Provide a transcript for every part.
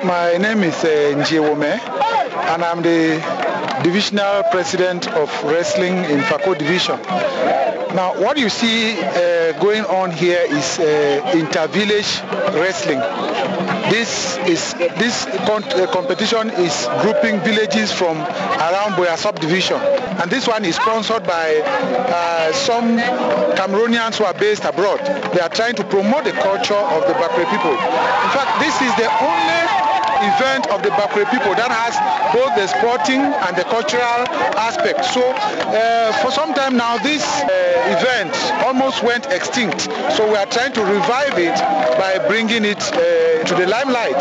My name is Njewome, and I'm the divisional president of wrestling in Fako division. Now, what you see going on here is inter-village wrestling. This competition is grouping villages from around Boya subdivision, and this one is sponsored by some Cameroonians who are based abroad. They are trying to promote the culture of the Bakweri people. In fact, this is the only event of the Bakweri people that has both the sporting and the cultural aspect. So for some time now, this event almost went extinct. So we are trying to revive it by bringing it to the limelight.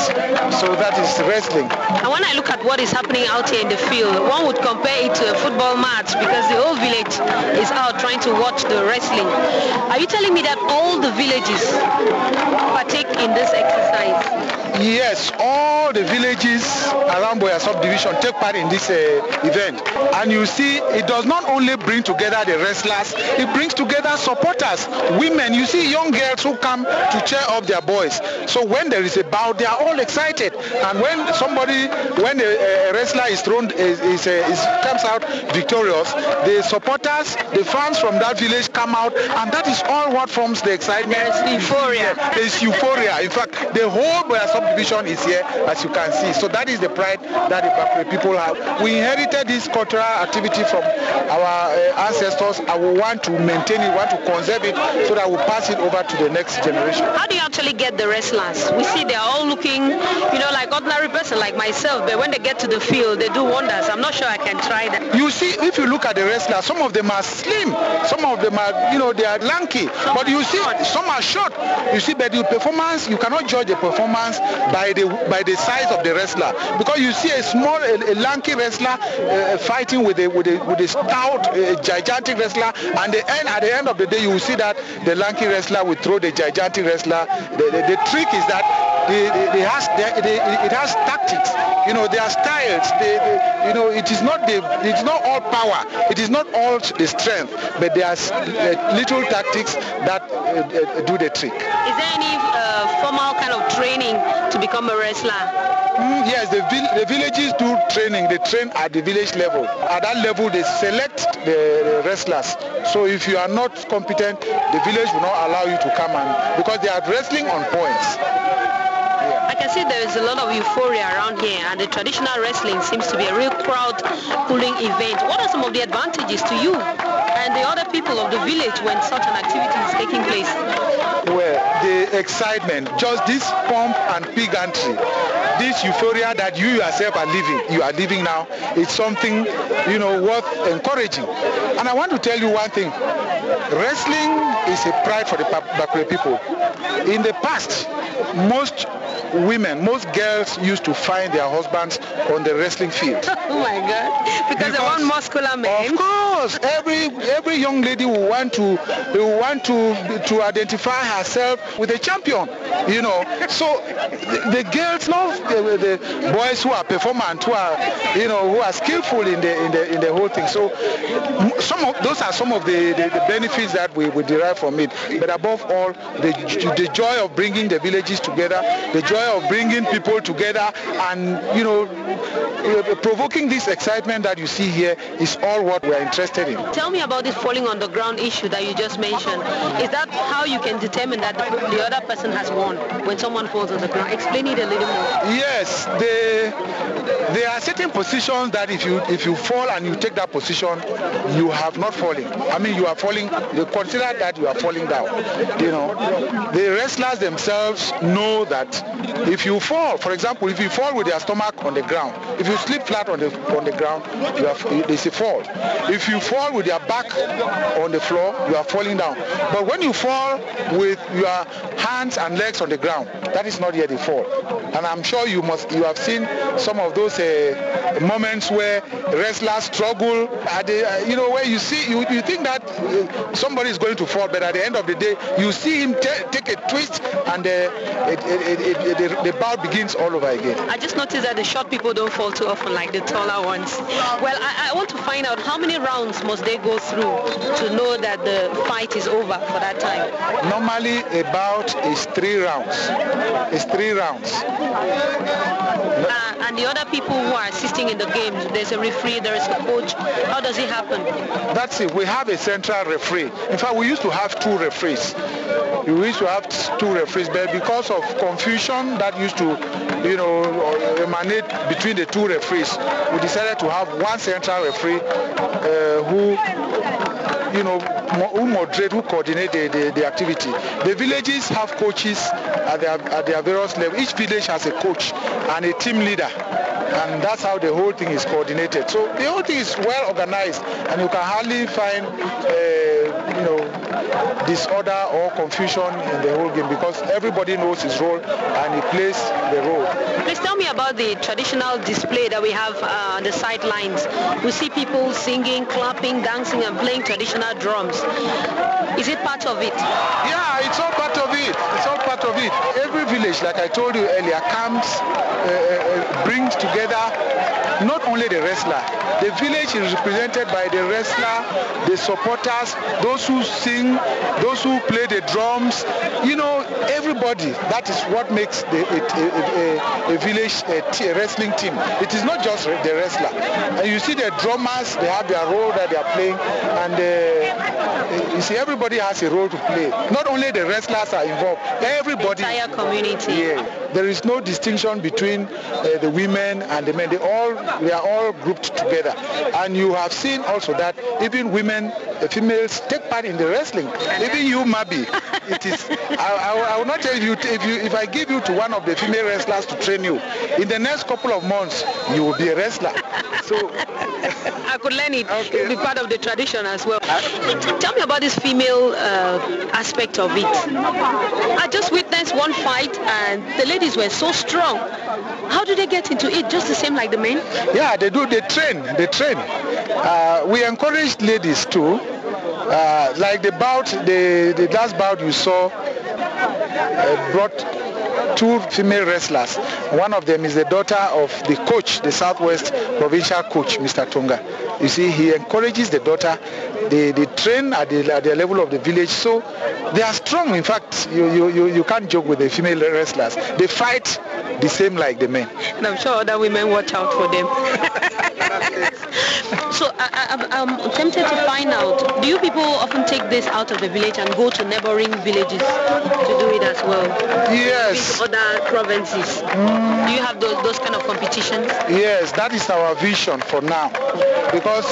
So that is wrestling. And when I look at what is happening out here in the field, one would compare it to a football match because the whole village is out trying to watch the wrestling. Are you telling me that all the villages partake in this exercise? Yes, all the villages around Boya subdivision take part in this event. And you see, it does not only bring together the wrestlers, it brings together supporters, women. You see young girls who come to cheer up their boys. So when there is a bout, they are all excited. And when a wrestler is thrown, comes out victorious, the supporters, the fans from that village come out, and that is all what forms the excitement. There's euphoria. There's euphoria. In fact, the whole Boya subdivision is here, as you can see. So that is the pride that the Bakweri people have. We inherited this cultural activity from our ancestors, and we want to maintain it, want to conserve it, so that we pass it over to the next generation. How do you actually get the wrestlers? We see they're all looking, like ordinary person like myself, but when they get to the field, they do wonders. I'm not sure I can try that. You see, if you look at the wrestlers, some of them are slim, some of them are, they are lanky, but you see, some are short. You see, but the performance, you cannot judge the performance by the size of the wrestler, because you see a lanky wrestler fighting with a stout, gigantic wrestler, and at the end of the day, you will see that the lanky wrestler will throw the gigantic wrestler. The trick is that it has tactics. There are styles. It is not all power. It is not all the strength, but there are little tactics that do the trick. Is there any formal kind of training to become a wrestler? Yes, the villages do training. They train at the village level. At that level, they select the wrestlers. So if you are not competent, the village will not allow you to come because they are wrestling on points. I can see there is a lot of euphoria around here, and the traditional wrestling seems to be a real crowd-pulling event. What are some of the advantages to you and the other people of the village when such an activity is taking place? Well, the excitement, just this pomp and pigantry, this euphoria that you yourself are living now, it's something, worth encouraging. And I want to tell you one thing. Wrestling is a pride for the Bakweri people. In the past, most girls used to find their husbands on the wrestling field. Oh my God! Because they want muscular men. Of course, every young lady will want to identify herself with a champion. So the girls love the boys who are performant, who are skillful in the whole thing. So those are some of the benefits that we derive from it. But above all, the joy of bringing the villages together, the joy of bringing people together, and provoking this excitement that you see here is all what we are interested in. Tell me about this falling on the ground issue that you just mentioned. Is that how you can determine that the other person has won when someone falls on the ground? Explain it a little more. Yes, there are certain positions that if you fall and you take that position, you have not fallen. I mean, you are falling. They consider that you are falling down. The wrestlers themselves know that if you fall, for example, if you fall with your stomach on the ground, if you sleep flat on the ground, there's a fall. If you fall with your back on the floor, you are falling down. But when you fall with your hands and legs on the ground, that is not yet a fall. And I'm sure you have seen some of those moments where wrestlers struggle at where you think that somebody is going to fall, but at the end of the day, you see him take a twist, and the bout begins all over again. I just noticed that the short people don't fall too often like the taller ones. Well, I want to find out how many rounds must they go through to know that the fight is over for that time? Normally, a bout is 3 rounds. It's 3 rounds. And the other people who are assisting in the games, there's a referee, there is a coach. How does it happen? That's it. We have a central referee. In fact, we used to have 2 referees. We used to have 2 referees, but because of confusion that used to, emanate between the 2 referees, we decided to have 1 central referee who moderate, who coordinate the activity. The villages have coaches at their various levels. Each village has a coach and a team leader, and that's how the whole thing is coordinated. So the whole thing is well organized, and you can hardly find disorder or confusion in the whole game, because everybody knows his role and he plays the role. Please tell me about the traditional display that we have on the sidelines. We see people singing, clapping, dancing and playing traditional drums. Is it part of it? Yeah, it's all part of it. It's all part of it. Every village, like I told you earlier, comes, brings together not only the wrestler. The village is represented by the wrestler, the supporters, those who sing, those who play the drums. Everybody. That is what makes a village a wrestling team. It is not just the wrestler. And you see the drummers, they have their role that they are playing, and you see everybody has a role to play. Not only the wrestlers are involved, everybody. The entire community. Yeah. There is no distinction between the women and the men. They are all grouped together. And you have seen also that even women, females take part in the wrestling. Even you, Mabi, it is. I will not tell you if I give you to one of the female wrestlers to train you, in the next couple of months you will be a wrestler. So I could learn it. Okay. It will be part of the tradition as well. Tell me about this female aspect of it. I just witnessed one fight and the ladies were so strong. How do they get into it? Just the same like the men? Yeah, they do. They train. We encourage ladies too. Like the last bout you saw brought 2 female wrestlers. One of them is the daughter of the coach, the Southwest provincial coach, Mr. Tonga. You see, he encourages the daughter. They train at the level of the village, so they are strong. In fact, you can't joke with the female wrestlers. They fight the same like the men. And I'm sure other women watch out for them. So I'm tempted to find out, do you people often take this out of the village and go to neighboring villages to do it as well? Yes. To other provinces? Do you have those kind of competitions? Yes, that is our vision for now. Because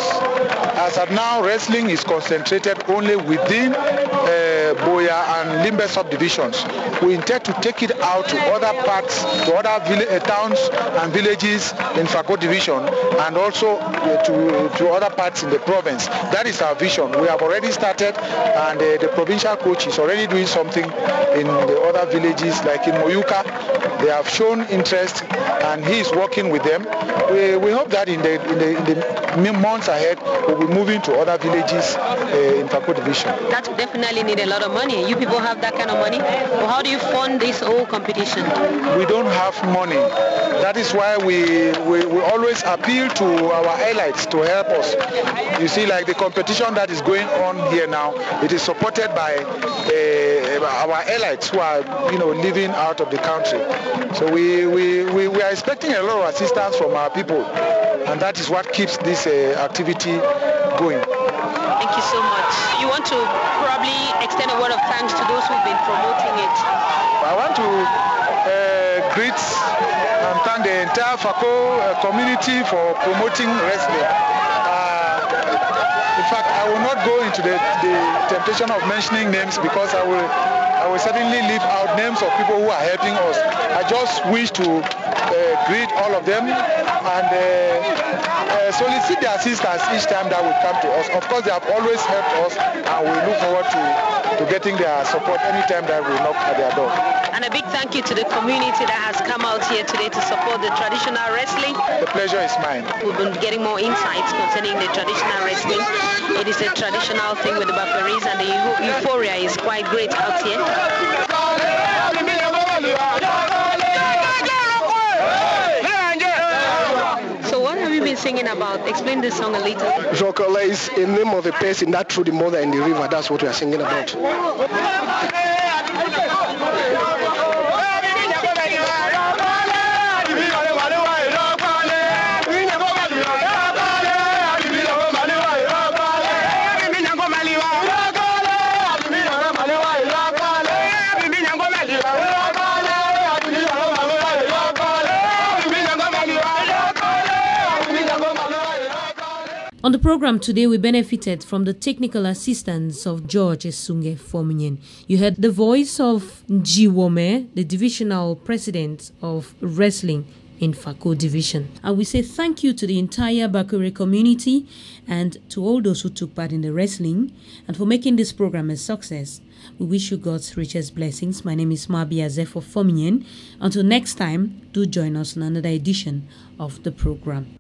as of now, wrestling is concentrated only within Boya and Limbe subdivisions. We intend to take it out to other parts, to other towns and villages in Fako division, and also to other parts in the province. That is our vision. We have already started, and the provincial coach is already doing something in the other villages, like in Moyuka. They have shown interest, and he is working with them. We hope that in the months ahead, we'll be moving to other villages in Fako division. That would definitely need a lot of money. You people have that kind of money? Well, how do you fund this whole competition? We don't have money. That is why we always appeal to our allies to help us. You see, like the competition that is going on here now, it is supported by our allies who are living out of the country. So we are expecting a lot of assistance from our people, and that is what keeps this activity going. Thank you so much. You want to probably extend a word of thanks to those who've been promoting it? I want to greet and thank the entire Fako community for promoting wrestling. In fact, I will not go into the temptation of mentioning names, because I will certainly leave out names of people who are helping us. I just wish to greet all of them and solicit their assistance each time that will come to us. Of course, they have always helped us, and we look forward to getting their support anytime that we knock at their door. And a big thank you to the community that has come out here today to support the traditional wrestling. The pleasure is mine. We've been getting more insights concerning the traditional wrestling. It is a traditional thing with the Bakweris, and the euphoria is quite great out here. So what have you been singing about? Explain this song a little. Jokola is the name of a person that threw the mother in the river. That's what we are singing about. On the program today, we benefited from the technical assistance of George Esunge Fominyen. You heard the voice of Njiwome, the divisional president of wrestling in Fako division. And we say thank you to the entire Bakweri community and to all those who took part in the wrestling and for making this program a success. We wish you God's richest blessings. My name is Mabia Zefo Fominyen. Until next time, do join us in another edition of the program.